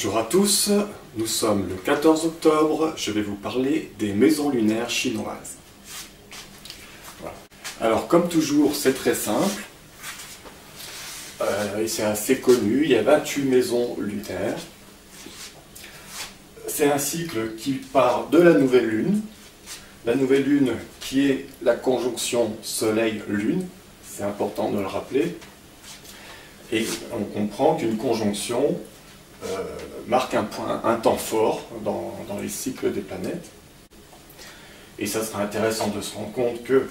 Bonjour à tous, nous sommes le 14 octobre, je vais vous parler des maisons lunaires chinoises. Voilà. Alors comme toujours, c'est très simple, et c'est assez connu, il y a 28 maisons lunaires. C'est un cycle qui part de la nouvelle lune qui est la conjonction soleil-lune, c'est important de le rappeler, et on comprend qu'une conjonction marque un temps fort dans les cycles des planètes. Et ça sera intéressant de se rendre compte que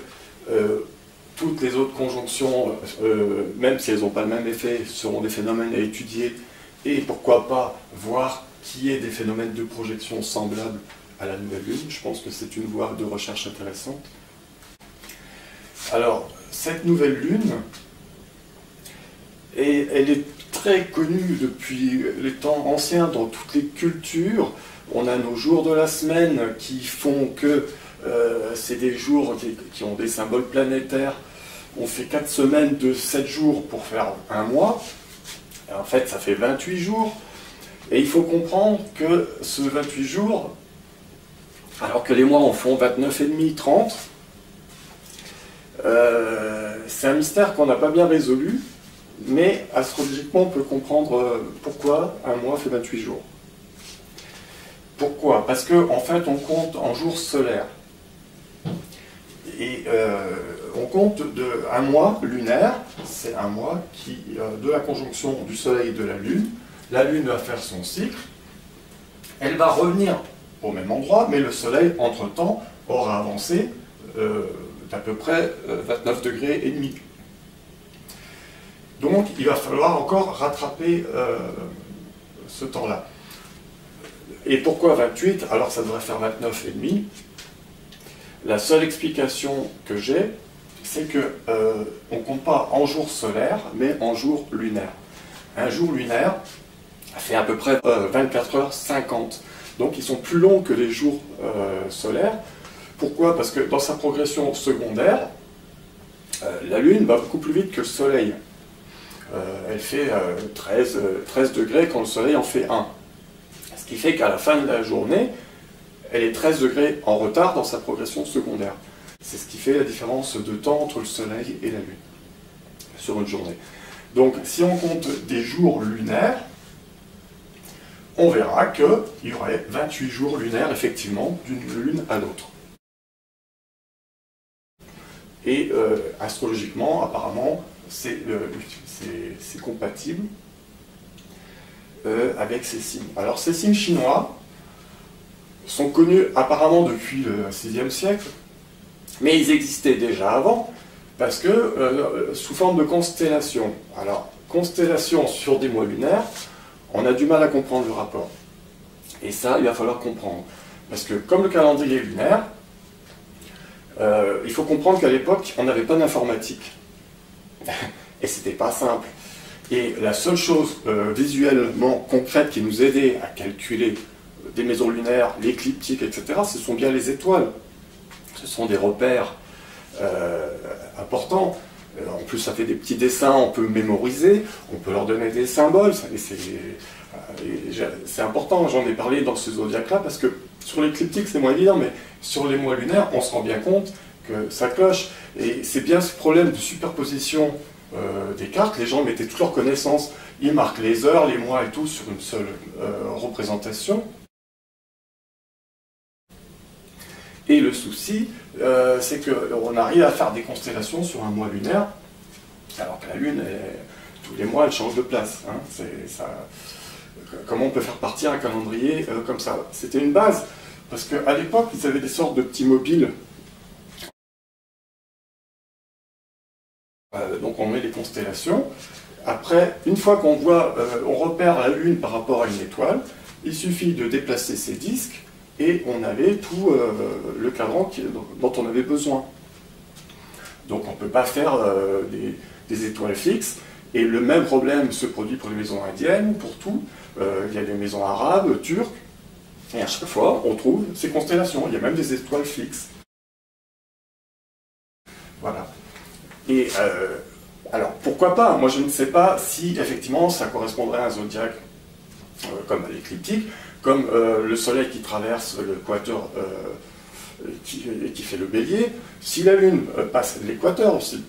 toutes les autres conjonctions, même si elles n'ont pas le même effet, seront des phénomènes à étudier, et pourquoi pas voir qu'il y ait des phénomènes de projection semblables à la nouvelle lune. Je pense que c'est une voie de recherche intéressante. Alors, cette nouvelle lune, elle est très connue depuis les temps anciens dans toutes les cultures. On a nos jours de la semaine qui font que c'est des jours qui ont des symboles planétaires. On fait 4 semaines de 7 jours pour faire un mois. Et en fait, ça fait 28 jours. Et il faut comprendre que ce 28 jours, alors que les mois en font 29,5, 30, c'est un mystère qu'on n'a pas bien résolu. Mais astrologiquement, on peut comprendre pourquoi un mois fait 28 jours. Pourquoi? Parce qu'en fait, on compte en jours solaires. Et on compte un mois lunaire, c'est un mois qui, de la conjonction du Soleil et de la Lune va faire son cycle, elle va revenir au même endroit, mais le Soleil, entre-temps, aura avancé d'à peu près 29 degrés et demi. Donc, il va falloir encore rattraper ce temps-là. Et pourquoi 28? Alors, ça devrait faire 29,5. La seule explication que j'ai, c'est qu'on ne compte pas en jours solaires, mais en jours lunaires. Un jour lunaire fait à peu près 24h50. Donc, ils sont plus longs que les jours solaires. Pourquoi? Parce que dans sa progression secondaire, la Lune va beaucoup plus vite que le Soleil. Elle fait 13 degrés quand le Soleil en fait 1. Ce qui fait qu'à la fin de la journée, elle est 13 degrés en retard dans sa progression secondaire. C'est ce qui fait la différence de temps entre le Soleil et la Lune sur une journée. Donc si on compte des jours lunaires, on verra qu'il y aurait 28 jours lunaires effectivement d'une lune à l'autre. Et astrologiquement, apparemment, c'est compatible avec ces signes. Alors ces signes chinois sont connus apparemment depuis le VIe siècle, mais ils existaient déjà avant, parce que sous forme de constellations. Alors, constellations sur des mois lunaires, on a du mal à comprendre le rapport. Et ça, il va falloir comprendre. Parce que comme le calendrier lunaire, il faut comprendre qu'à l'époque, on n'avait pas d'informatique. Et c'était pas simple. Et la seule chose visuellement concrète qui nous aidait à calculer des maisons lunaires, l'écliptique, etc., ce sont bien les étoiles. Ce sont des repères importants. En plus, ça fait des petits dessins, on peut mémoriser, on peut leur donner des symboles. C'est important, j'en ai parlé dans ce zodiaque-là, parce que sur l'écliptique, c'est moins évident, mais sur les mois lunaires, on se rend bien compte que ça cloche. Et c'est bien ce problème de superposition des cartes. Les gens mettaient toutes leurs connaissances, ils marquent les heures, les mois et tout sur une seule représentation. Et le souci, c'est qu'on arrive à faire des constellations sur un mois lunaire, alors que la Lune, tous les mois, elle change de place. Hein. Comment on peut faire partir un calendrier comme ça? C'était une base, parce qu'à l'époque, ils avaient des sortes de petits mobiles. Donc on met les constellations. Après, une fois qu'on on repère la Lune par rapport à une étoile, il suffit de déplacer ces disques et on avait tout le cadran dont on avait besoin. Donc on ne peut pas faire des étoiles fixes. Et le même problème se produit pour les maisons indiennes, pour tout. Il y a des maisons arabes, turques. Et à chaque fois, on trouve ces constellations. Il y a même des étoiles fixes. Voilà. Et alors, pourquoi pas? Moi, je ne sais pas si, effectivement, ça correspondrait à un zodiaque comme l'écliptique, comme le Soleil qui traverse l'équateur qui fait le Bélier, si la Lune passe l'équateur aussi.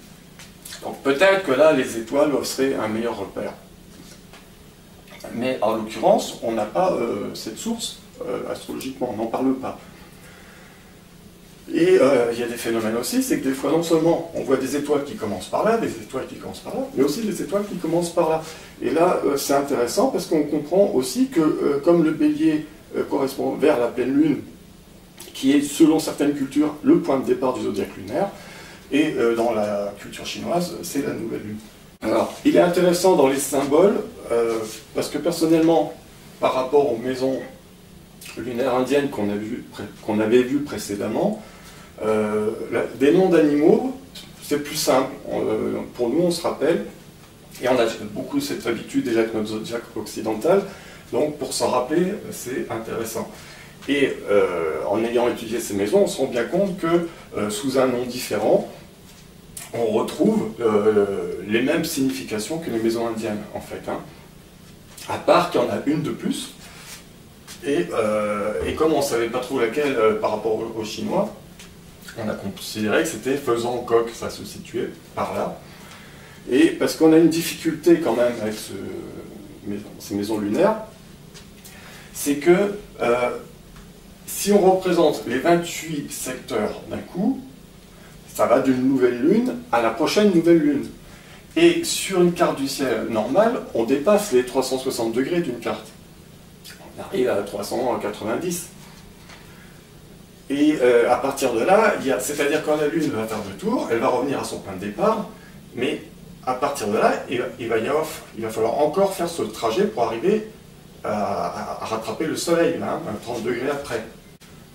Donc peut-être que là, les étoiles seraient un meilleur repère. Mais en l'occurrence, on n'a pas cette source, astrologiquement, on n'en parle pas. Et il y a des phénomènes aussi, c'est que des fois, non seulement on voit des étoiles qui commencent par là, des étoiles qui commencent par là, mais aussi des étoiles qui commencent par là. Et là, c'est intéressant parce qu'on comprend aussi que, comme le Bélier correspond vers la pleine Lune, qui est, selon certaines cultures, le point de départ du zodiaque lunaire, et dans la culture chinoise, c'est la nouvelle Lune. Alors, il est intéressant dans les symboles, parce que personnellement, par rapport aux maisons lunaires indiennes qu'on avait vues précédemment, des noms d'animaux, c'est plus simple. Pour nous, on se rappelle, et on a beaucoup cette habitude déjà avec notre zodiaque occidental, donc pour s'en rappeler, c'est intéressant. Et en ayant étudié ces maisons, on se rend bien compte que sous un nom différent, on retrouve les mêmes significations que les maisons indiennes, en fait. Hein. À part qu'il y en a une de plus, et comme on ne savait pas trop laquelle par rapport aux Chinois, on a considéré que c'était faisant coq, ça se situait par là. Et parce qu'on a une difficulté quand même avec ces maisons lunaires, c'est que si on représente les 28 secteurs d'un coup, ça va d'une nouvelle lune à la prochaine nouvelle lune. Et sur une carte du ciel normale, on dépasse les 360 degrés d'une carte. On arrive à 390. Et à partir de là, c'est-à-dire quand la lune va faire le tour, elle va revenir à son point de départ, mais à partir de là, il va falloir encore faire ce trajet pour arriver à rattraper le soleil, là, 30 degrés après.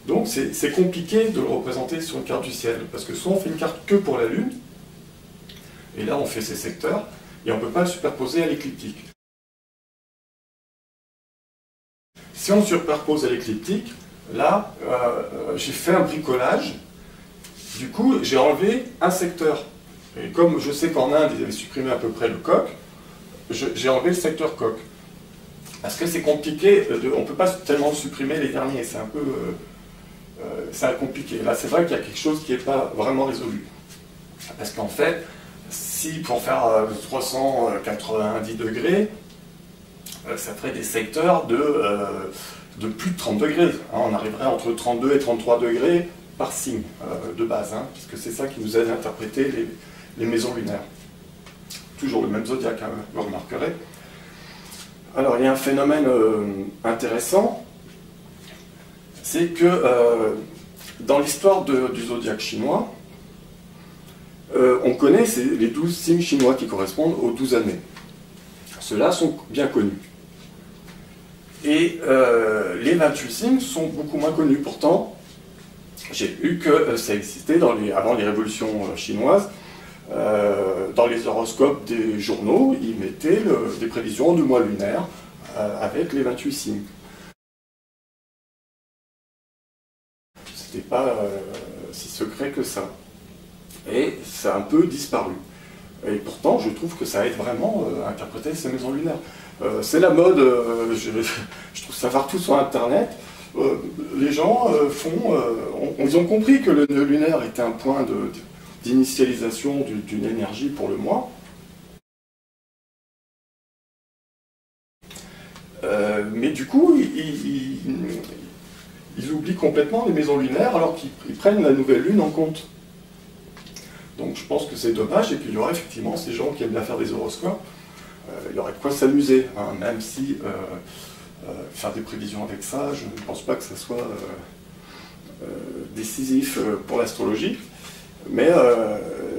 Donc c'est compliqué de le représenter sur une carte du ciel, parce que soit on fait une carte que pour la Lune, et là on fait ses secteurs, et on ne peut pas le superposer à l'écliptique. Si on superpose à l'écliptique, là j'ai fait un bricolage, du coup j'ai enlevé un secteur. Et comme je sais qu'en Inde ils avaient supprimé à peu près le coq, j'ai enlevé le secteur coq. Parce que c'est compliqué, on ne peut pas tellement supprimer les derniers, c'est un peu... c'est compliqué. Là, c'est vrai qu'il y a quelque chose qui n'est pas vraiment résolu. Parce qu'en fait, si pour faire 390 degrés, ça ferait des secteurs de plus de 30 degrés. Hein, on arriverait entre 32 et 33 degrés par signe de base, hein, puisque c'est ça qui nous aide à interpréter les maisons lunaires. Toujours le même zodiaque, hein, vous remarquerez. Alors, il y a un phénomène intéressant, c'est que dans l'histoire du zodiaque chinois, on connaît les 12 signes chinois qui correspondent aux 12 années. Ceux-là sont bien connus. Et les 28 signes sont beaucoup moins connus. Pourtant, j'ai vu que ça existait avant les révolutions chinoises. Dans les horoscopes des journaux, ils mettaient des prévisions du mois lunaire avec les 28 signes. C'était pas si secret que ça. Et ça a un peu disparu. Et pourtant, je trouve que ça aide vraiment à interpréter ces maisons lunaires. C'est la mode, je trouve ça partout sur Internet. Les gens ils ont compris que le nœud lunaire était un point d'initialisation d'une énergie pour le mois. Mais du coup, ils oublient complètement les maisons lunaires alors qu'ils prennent la nouvelle lune en compte. Donc je pense que c'est dommage, et puis il y aurait effectivement ces gens qui aiment bien faire des horoscopes, il y aurait de quoi s'amuser, hein, même si faire des prévisions avec ça, je ne pense pas que ça soit décisif pour l'astrologie, mais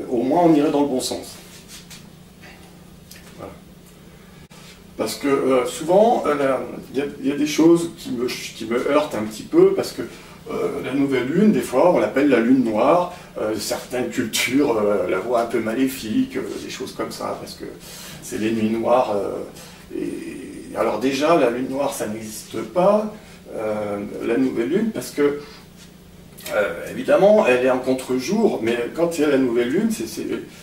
au moins on irait dans le bon sens. Voilà. Parce que souvent, il y a des choses qui me heurtent un petit peu, parce que la nouvelle lune, des fois, on l'appelle la lune noire. Certaines cultures la voient un peu maléfique, des choses comme ça, parce que c'est les nuits noires. Alors déjà, la lune noire, ça n'existe pas, la nouvelle lune, parce que, évidemment, elle est en contre-jour, mais quand il y a la nouvelle lune,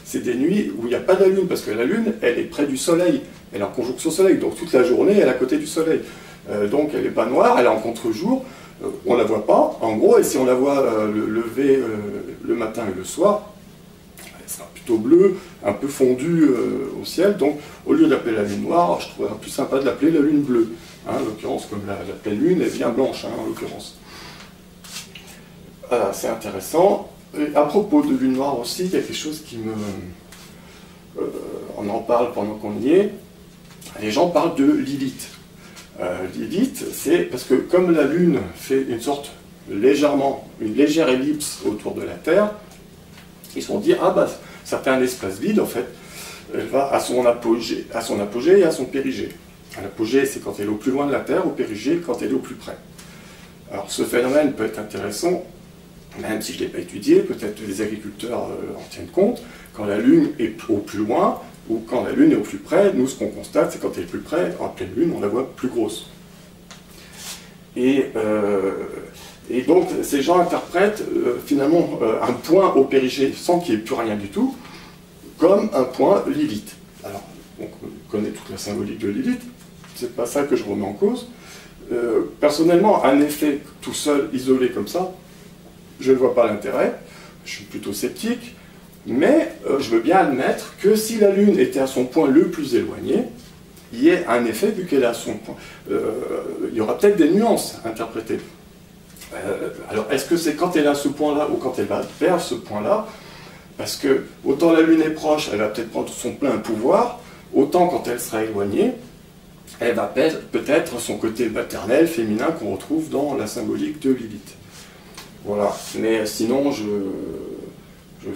c'est des nuits où il n'y a pas de lune, parce que la lune, elle est près du soleil. elle est en conjonction Soleil, donc toute la journée elle est à côté du Soleil. Donc elle n'est pas noire, elle est en contre-jour, on ne la voit pas, en gros, et si on la voit le lever le matin et le soir, elle sera plutôt bleue, un peu fondue au ciel, donc au lieu d'appeler la lune noire, je trouverais plus sympa de l'appeler la lune bleue, hein, en l'occurrence, comme la pleine lune est bien blanche, hein, en l'occurrence. Voilà, c'est intéressant. Et à propos de lune noire aussi, il y a quelque chose qui me... on en parle pendant qu'on y est, les gens parlent de Lilith. Lilith, c'est parce que comme la Lune fait une légère ellipse autour de la Terre, ils se sont dit, ah bah, ça fait un espace vide, en fait, elle va à son apogée et à son périgée. L'apogée, c'est quand elle est au plus loin de la Terre, au périgée, quand elle est au plus près. Alors ce phénomène peut être intéressant, même si je ne l'ai pas étudié, peut-être que les agriculteurs en tiennent compte, quand la Lune est au plus loin, ou quand la Lune est au plus près, nous ce qu'on constate, c'est quand elle est plus près, en pleine Lune, on la voit plus grosse. Et donc ces gens interprètent finalement un point au périgée, sans qu'il n'y ait plus rien du tout, comme un point Lilith. Alors, on connaît toute la symbolique de Lilith, c'est pas ça que je remets en cause. Personnellement, un effet tout seul, isolé comme ça, je ne vois pas l'intérêt, je suis plutôt sceptique. Mais je veux bien admettre que si la Lune était à son point le plus éloigné, il y ait un effet vu qu'elle est à son point. Il y aura peut-être des nuances interprétées. Alors, est-ce que c'est quand elle est à ce point-là ou quand elle va vers ce point-là? Parce que autant la Lune est proche, elle va peut-être prendre son plein pouvoir, autant quand elle sera éloignée, elle va peut-être son côté maternel, féminin, qu'on retrouve dans la symbolique de Lilith. Voilà. Mais sinon, je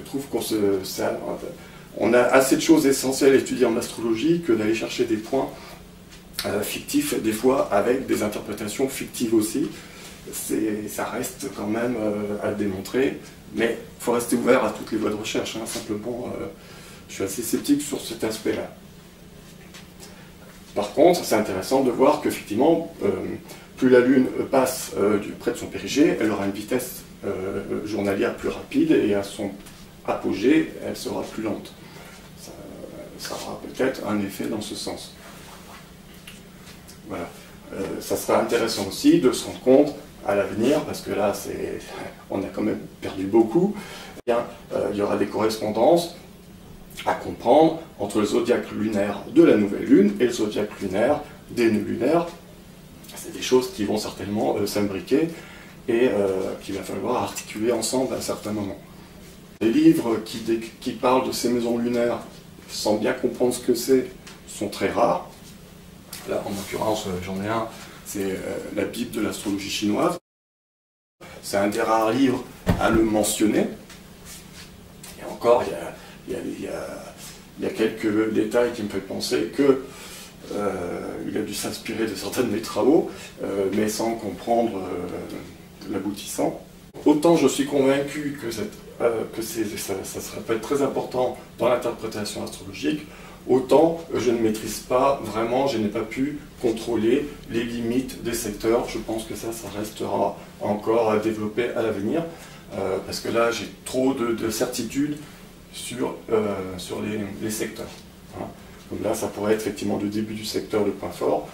trouve qu'on a assez de choses essentielles à étudier en astrologie que d'aller chercher des points fictifs, des fois avec des interprétations fictives aussi. Ça reste quand même à démontrer, mais il faut rester ouvert à toutes les voies de recherche. Hein. Simplement, je suis assez sceptique sur cet aspect-là. Par contre, c'est intéressant de voir qu'effectivement, plus la Lune passe près de son périgée, elle aura une vitesse journalière plus rapide et à son apogée, elle sera plus lente. Ça aura peut-être un effet dans ce sens. Voilà. Ça sera intéressant aussi de se rendre compte à l'avenir, parce que là, on a quand même perdu beaucoup, il y aura des correspondances à comprendre entre le zodiaque lunaire de la nouvelle lune et le zodiaque lunaire des nœuds lunaires. C'est des choses qui vont certainement s'imbriquer et qu'il va falloir articuler ensemble à un certain moment. Les livres qui parlent de ces maisons lunaires sans bien comprendre ce que c'est sont très rares. Là, en l'occurrence, j'en ai un, c'est la Bible de l'astrologie chinoise. C'est un des rares livres à le mentionner. Et encore, il y a quelques détails qui me font penser que il a dû s'inspirer de certains de mes travaux, mais sans comprendre l'aboutissant. Autant je suis convaincu que ça serait peut être très important dans l'interprétation astrologique, autant je ne maîtrise pas vraiment, je n'ai pas pu contrôler les limites des secteurs. Je pense que ça restera encore à développer à l'avenir, parce que là j'ai trop de certitudes sur les secteurs. Hein. Comme là, ça pourrait être effectivement le début du secteur de point fort.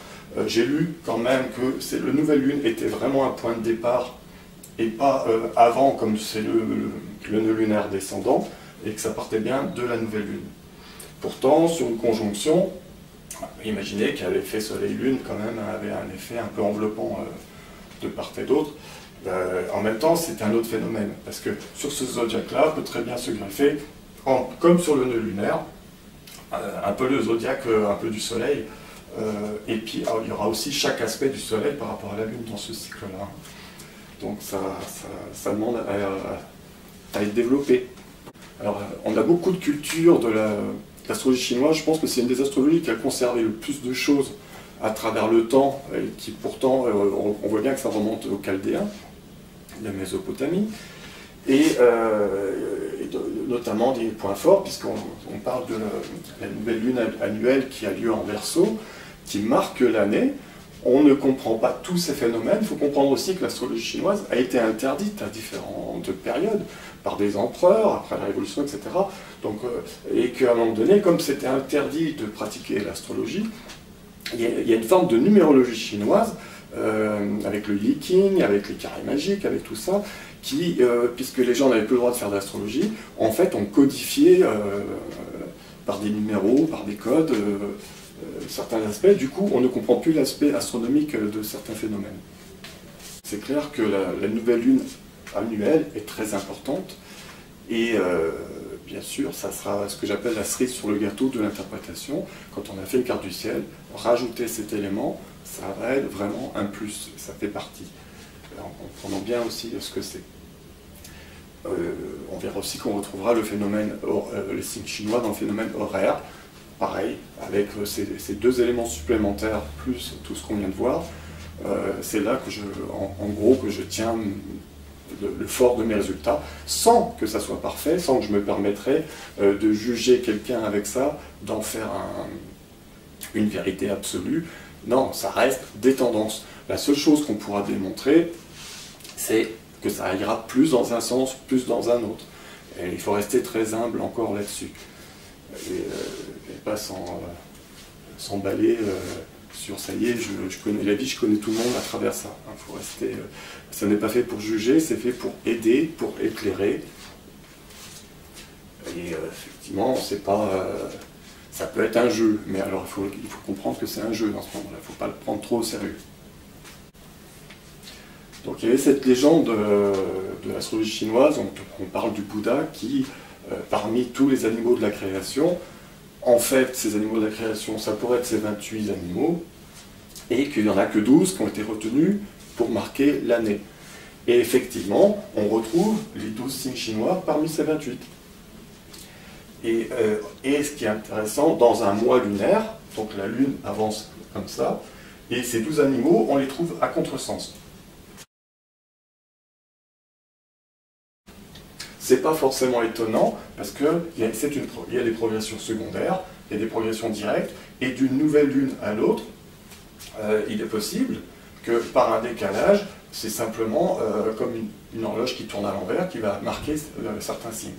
J'ai lu quand même que le nouvelle lune était vraiment un point de départ et pas avant, comme c'est le nœud lunaire descendant, et que ça partait bien de la nouvelle lune. Pourtant, sur une conjonction, imaginez qu'un effet soleil-lune quand même avait un effet un peu enveloppant de part et d'autre. En même temps, c'est un autre phénomène, parce que sur ce zodiaque-là, peut très bien se greffer, comme sur le nœud lunaire, un peu le zodiaque, un peu du soleil, et puis il y aura aussi chaque aspect du soleil par rapport à la lune dans ce cycle-là. Donc ça demande à être développé. Alors, on a beaucoup de culture de l'astrologie chinoise. Je pense que c'est une des astrologies qui a conservé le plus de choses à travers le temps, et qui pourtant, on voit bien que ça remonte aux Chaldéens, la Mésopotamie, et notamment des points forts, puisqu'on parle de la nouvelle lune annuelle qui a lieu en Verseau, qui marque l'année. on ne comprend pas tous ces phénomènes. Il faut comprendre aussi que l'astrologie chinoise a été interdite à différentes périodes, par des empereurs, après la Révolution, etc. Donc, et qu'à un moment donné, comme c'était interdit de pratiquer l'astrologie, il y a une forme de numérologie chinoise, avec le Yi Qing, avec les carrés magiques, avec tout ça, qui, puisque les gens n'avaient plus le droit de faire d'astrologie, en fait, ont codifié par des numéros, par des codes, certains aspects. Du coup, on ne comprend plus l'aspect astronomique de certains phénomènes. C'est clair que la nouvelle lune annuelle est très importante, et bien sûr, ça sera ce que j'appelle la cerise sur le gâteau de l'interprétation. Quand on a fait une carte du ciel, rajouter cet élément, ça va être vraiment un plus, ça fait partie. En comprenant bien aussi ce que c'est. On verra aussi qu'on retrouvera le phénomène, les signes chinois dans le phénomène horaire, pareil, avec ces deux éléments supplémentaires, plus tout ce qu'on vient de voir. C'est là que en gros, que je tiens le fort de mes résultats, sans que ça soit parfait, sans que je me permettrais de juger quelqu'un avec ça, d'en faire une vérité absolue. Non, ça reste des tendances. La seule chose qu'on pourra démontrer, c'est que ça ira plus dans un sens, plus dans un autre. Et il faut rester très humble encore là-dessus. Et pas s'emballer sur ça y est, je connais la vie, je connais tout le monde à travers ça. Faut rester, ça n'est pas fait pour juger, c'est fait pour aider, pour éclairer. Et effectivement, c'est pas, ça peut être un jeu, mais alors il faut comprendre que c'est un jeu dans ce moment-là, il ne faut pas le prendre trop au sérieux. Donc il y avait cette légende de l'astrologie chinoise, on parle du Bouddha qui, parmi tous les animaux de la création, en fait, ces animaux de la création, ça pourrait être ces 28 animaux, et qu'il n'y en a que 12 qui ont été retenus pour marquer l'année. Et effectivement, on retrouve les 12 signes chinois parmi ces 28. Et ce qui est intéressant, dans un mois lunaire, donc la lune avance comme ça, et ces 12 animaux, on les trouve à contresens. C'est pas forcément étonnant, parce qu'il y a des progressions secondaires, il y a des progressions directes, et d'une nouvelle lune à l'autre, il est possible que par un décalage, c'est simplement comme une horloge qui tourne à l'envers, qui va marquer certains signes.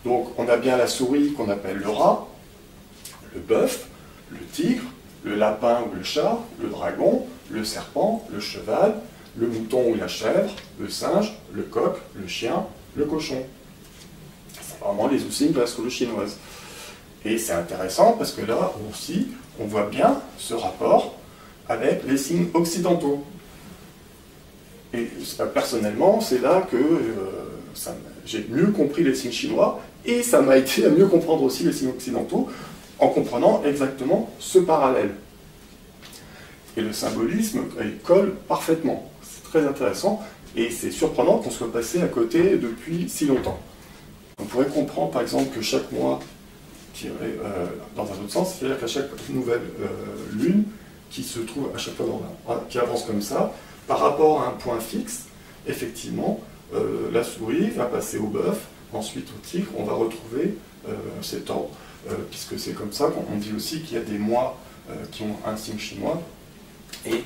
Donc on a bien la souris qu'on appelle le rat, le bœuf, le tigre, le lapin ou le chat, le dragon, le serpent, le cheval, le mouton ou la chèvre, le singe, le coq, le chien, le cochon. C'est vraiment les signes de l'astrologie chinoise. Et c'est intéressant parce que là aussi, on voit bien ce rapport avec les signes occidentaux. Et personnellement, c'est là que j'ai mieux compris les signes chinois, et ça m'a aidé à mieux comprendre aussi les signes occidentaux, en comprenant exactement ce parallèle. Et le symbolisme, il colle parfaitement. C'est très intéressant, et c'est surprenant qu'on soit passé à côté depuis si longtemps. On pourrait comprendre par exemple que chaque mois tirait dans un autre sens, c'est-à-dire qu'à chaque nouvelle lune, qui se trouve à chaque fois qui avance comme ça, par rapport à un point fixe, effectivement, la souris va passer au bœuf, ensuite au tigre, on va retrouver cet ordre, puisque c'est comme ça qu'on dit aussi qu'il y a des mois qui ont un signe chinois, et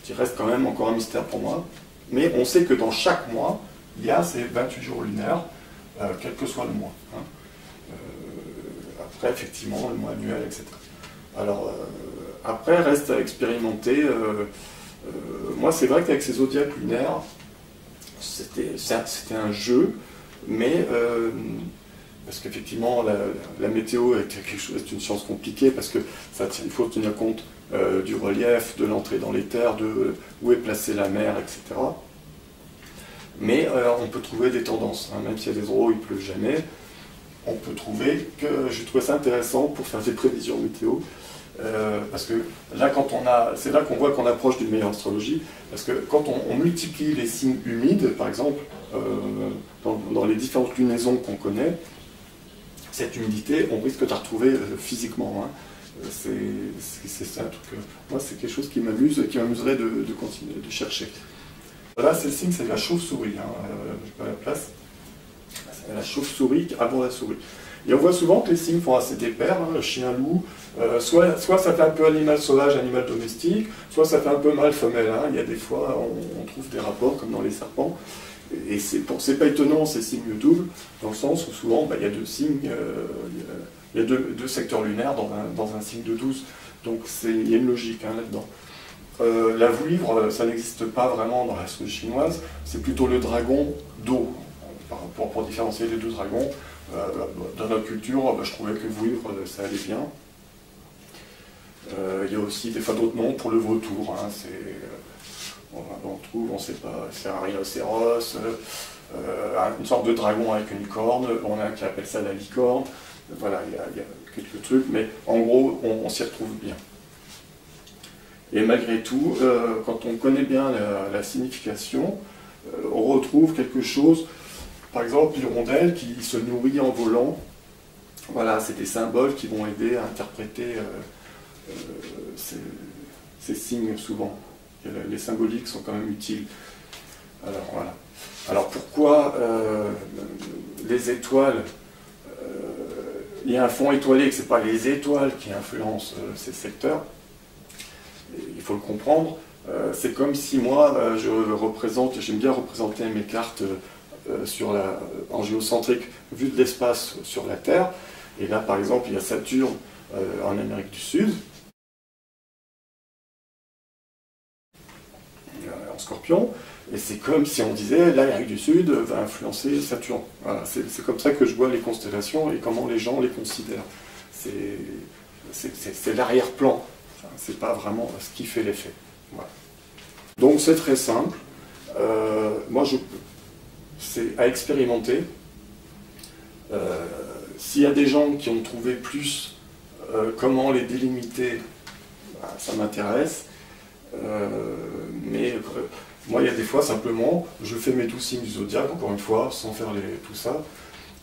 qui reste quand même encore un mystère pour moi. Mais on sait que dans chaque mois, il y a ces 28 jours lunaires, quel que soit le mois. Hein. Après, effectivement, le mois annuel, etc. Alors, après, reste à expérimenter. Moi, c'est vrai qu'avec ces zodiaques lunaires, c'était un jeu, mais parce qu'effectivement, la météo est quelque chose, c'est une science compliquée, parce que il faut tenir compte du relief, de l'entrée dans les terres, de où est placée la mer, etc. Mais on peut trouver des tendances, hein, même s'il y a des endroits où il ne pleut jamais, on peut trouver que j'ai trouvé ça intéressant pour faire des prévisions météo. Parce que là, c'est là qu'on voit qu'on approche d'une meilleure astrologie, parce que quand on multiplie les signes humides, par exemple, dans les différentes lunaisons qu'on connaît, cette humidité, on risque de la retrouver physiquement. Hein. C'est un truc, moi, c'est quelque chose qui m'amuse et qui m'amuserait de continuer de chercher. Là, c'est le signe, c'est la chauve-souris. Hein. J'ai pas la place. C'est la chauve-souris avant la souris. Et on voit souvent que les signes font assez des paires, hein, chien-loup, soit ça fait un peu animal sauvage, animal domestique, soit ça fait un peu mâle, femelle. Hein. Il y a des fois, on trouve des rapports comme dans les serpents. Et c'est pas étonnant ces signes doubles, dans le sens où souvent il y a deux signes, il y a deux secteurs lunaires dans un signe de 12. Donc il y a une logique hein, là-dedans. La vouivre, ça n'existe pas vraiment dans l'astrologie chinoise, c'est plutôt le dragon d'eau. Pour différencier les deux dragons, dans notre culture, je trouvais que vouivre, ça allait bien. Il y a aussi des fois d'autres noms pour le vautour. Hein, on trouve, on ne sait pas, c'est un rhinocéros, une sorte de dragon avec une corne, on a un qui appelle ça la licorne. Voilà, il y a quelques trucs, mais en gros, on s'y retrouve bien. Et malgré tout, quand on connaît bien la signification, on retrouve quelque chose, par exemple l'hirondelle qui se nourrit en volant. Voilà, c'est des symboles qui vont aider à interpréter ces signes souvent. Les symboliques sont quand même utiles. Alors voilà. Alors pourquoi les étoiles, il y a un fond étoilé, que ce n'est pas les étoiles qui influencent ces secteurs, il faut le comprendre. C'est comme si moi, j'aime bien représenter mes cartes en géocentrique vue de l'espace sur la Terre. Et là, par exemple, il y a Saturne en Amérique du Sud, en Scorpion, et c'est comme si on disait l'Amérique du Sud va influencer Saturne. Voilà, c'est comme ça que je vois les constellations et comment les gens les considèrent. C'est l'arrière-plan, c'est pas vraiment ce qui fait l'effet. Voilà. Donc c'est très simple. Moi, c'est à expérimenter. S'il y a des gens qui ont trouvé plus comment les délimiter, ça m'intéresse. Mais moi, il y a des fois, simplement, je fais mes 12 signes du zodiaque, encore une fois, sans faire tout ça,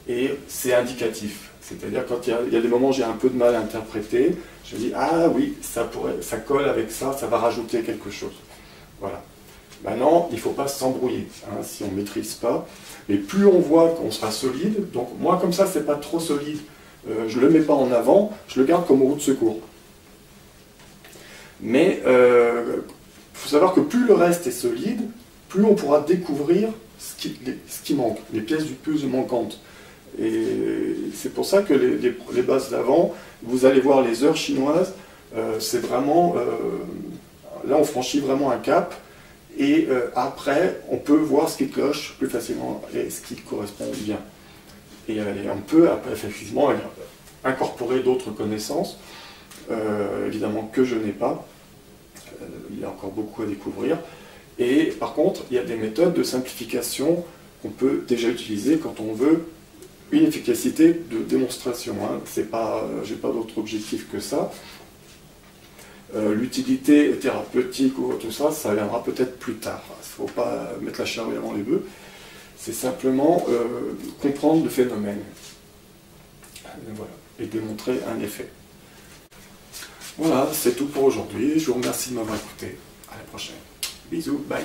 et c'est indicatif. C'est-à-dire, quand il y a des moments où j'ai un peu de mal à interpréter, je me dis, ah oui, ça colle avec ça, ça va rajouter quelque chose. Voilà. Maintenant, il ne faut pas s'embrouiller, hein, si on ne maîtrise pas. Mais plus on voit qu'on sera solide, donc moi, comme ça, c'est pas trop solide, je ne le mets pas en avant, je le garde comme roue de secours. Mais il faut savoir que plus le reste est solide, plus on pourra découvrir ce qui manque, les pièces du puzzle manquantes. Et c'est pour ça que les bases d'avant, vous allez voir les heures chinoises, c'est vraiment, là on franchit vraiment un cap, et après on peut voir ce qui cloche plus facilement et ce qui correspond bien. Et on peut effectivement incorporer d'autres connaissances, évidemment que je n'ai pas. Il y a encore beaucoup à découvrir. Et par contre, il y a des méthodes de simplification qu'on peut déjà utiliser quand on veut une efficacité de démonstration. Hein. J'ai pas d'autre objectif que ça. L'utilité thérapeutique ou tout ça, ça viendra peut-être plus tard. Il ne faut pas mettre la charrue avant les bœufs. C'est simplement comprendre le phénomène. Voilà. Et démontrer un effet. Voilà, c'est tout pour aujourd'hui. Je vous remercie de m'avoir écouté. À la prochaine. Bisous, bye.